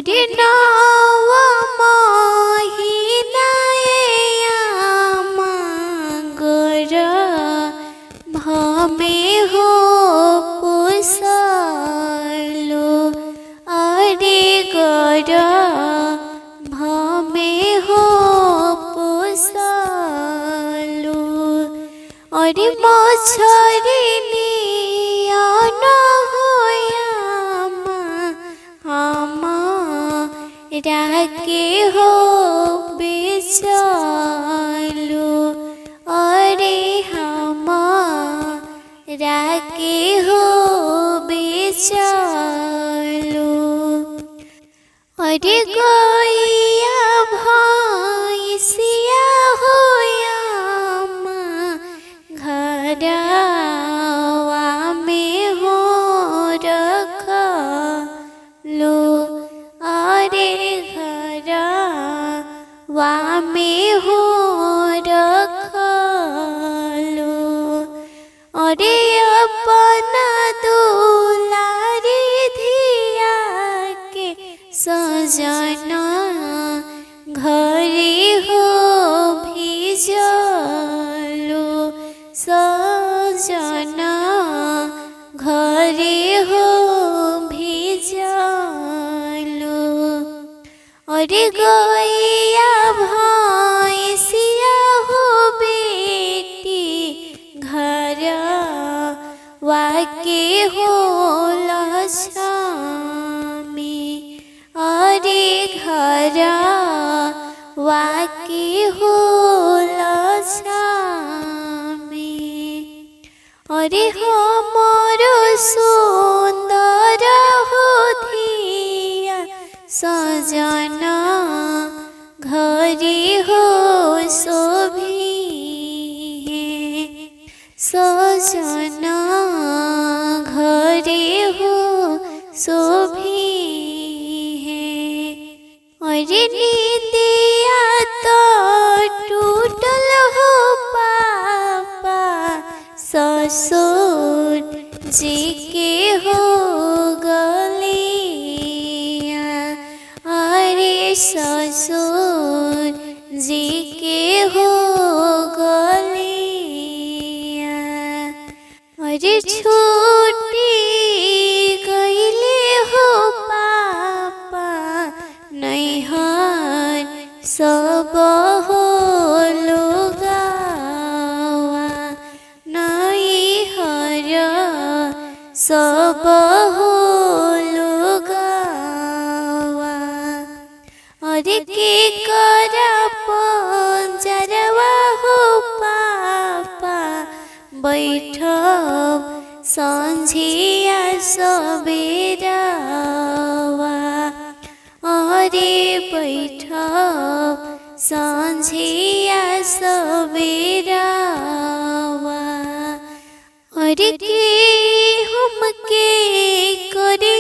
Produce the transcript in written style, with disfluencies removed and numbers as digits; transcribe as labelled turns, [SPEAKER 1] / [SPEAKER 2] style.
[SPEAKER 1] अरे नवा महिनाए मांगर भमे हो पुसलो अरे गर भमे हो पुसलो अरे मछरी नियन राके हो बेचलो अरे हम राके हो बेचलो अरे गैया भैंसिया होया घरवा में हो रखलो अरे घरवा में हो रखलो अरे अपना दुलारी धिया के सजना घरे हो भेजलो सजना घरे हो भेजलो अरे गैया भैंसिया हो बेटी घर वाके हो लक्ष्मी अरे घर वाके हो लक्ष्मी अरे हमरो सुंदर हो धिया सजना घरे हो शोभी सजना घरे हो शोभी अरे नींदिया तो टूटल हो पापा ससुर जी के हो गलिया अरे ससुर जी के हो गलिया अरे छूटी गईले हो पापा नैहर सब हो लोगावा नैहर सब हो लोगावा अरे के करा पंजरवा हो पापा बैठब संझिया सबेरावा अरे बैठब संझिया सबेरावा अरे के हमके करे